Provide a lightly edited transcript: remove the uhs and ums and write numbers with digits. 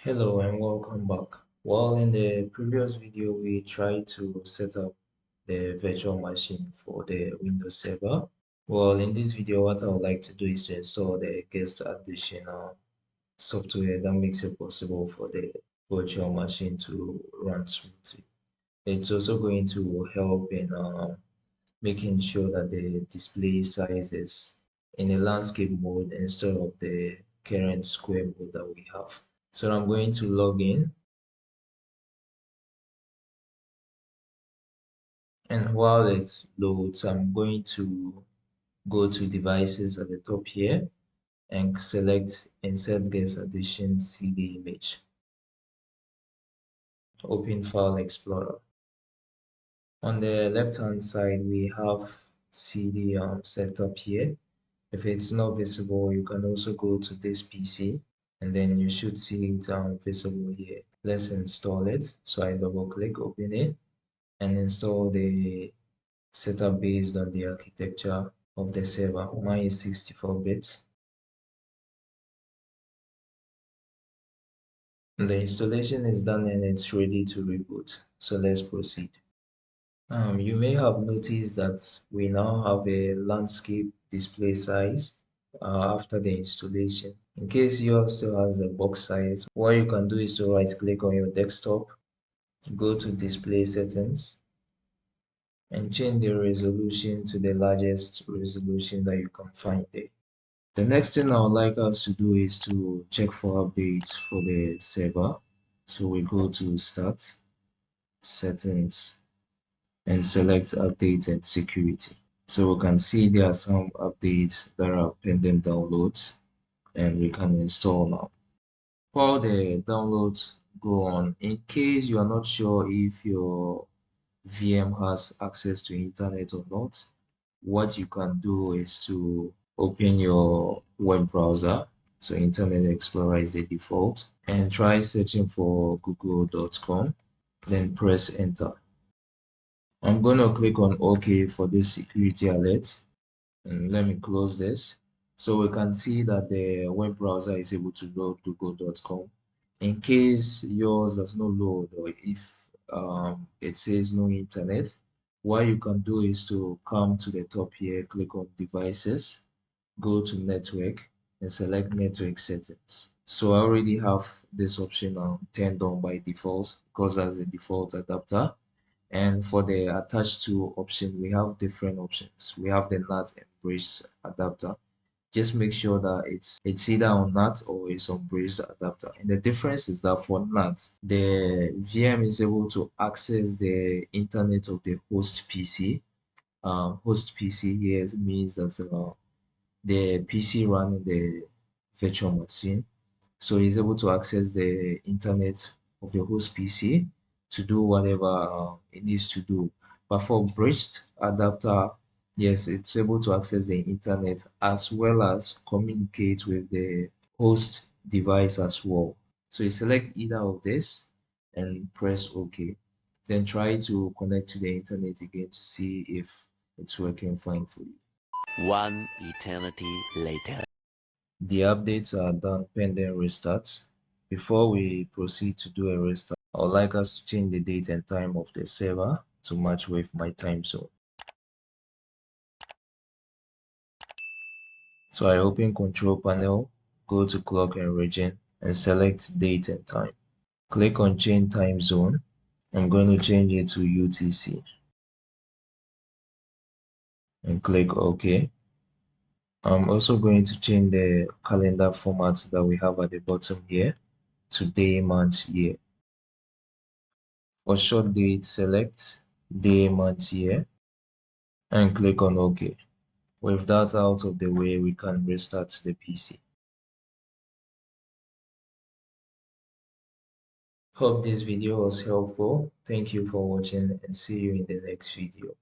Hello and welcome back. Well, in the previous video, we tried to set up the virtual machine for the Windows server. Well, in this video, what I would like to do is to install the guest addition software that makes it possible for the virtual machine to run smoothly. It's also going to help in making sure that the display size is in a landscape mode instead of the current square mode that we have. So I'm going to log in. And while it loads, I'm going to go to devices at the top here and select insert guest addition CD image. Open File Explorer. On the left hand side, we have CD set up here. If it's not visible, you can also go to this PC and then you should see it visible here. Let's install it. So I double click, open it, and install the setup based on the architecture of the server. Mine is 64 bits. The installation is done and it's ready to reboot. So let's proceed. You may have noticed that we now have a landscape display size after the installation. In case yours still has a box size, what you can do is to right click on your desktop, go to display settings, and change the resolution to the largest resolution that you can find there. The next thing I would like us to do is to check for updates for the server. So we go to Start, Settings, and select Update and Security. So we can see there are some updates that are pending downloads and we can install now. While the downloads go on, in case you are not sure if your VM has access to internet or not, what you can do is to open your web browser. So Internet Explorer is the default, and try searching for google.com, then press enter. I'm going to click on OK for this security alert, and let me close this. So we can see that the web browser is able to load google.com. In case yours does not load, or if it says no internet, what you can do is to come to the top here, click on devices, go to network, and select network settings. So I already have this option turned on by default because that's the default adapter. And for the attached to option, we have different options. We have the NAT and bridge adapter. Just make sure that it's either on NAT or it's on bridge adapter. And the difference is that for NAT, the VM is able to access the internet of the host PC. Host PC here means that the PC running the virtual machine. So he's able to access the internet of the host PC to do whatever it needs to do. But for bridged adapter, yes, it's able to access the internet as well as communicate with the host device as well. So you select either of this and press OK. Then try to connect to the internet again to see if it's working fine for you. One eternity later. The updates are done pending restart. Before we proceed to do a restart, I would like us to change the date and time of the server to match with my time zone. So I open Control Panel, go to Clock and Region, and select Date and Time. Click on Change Time Zone. I'm going to change it to UTC. And click OK. I'm also going to change the calendar format that we have at the bottom here to day, month, year. For short date, select day, month, year, and click on OK. With that out of the way, we can restart the PC. Hope this video was helpful. Thank you for watching and see you in the next video.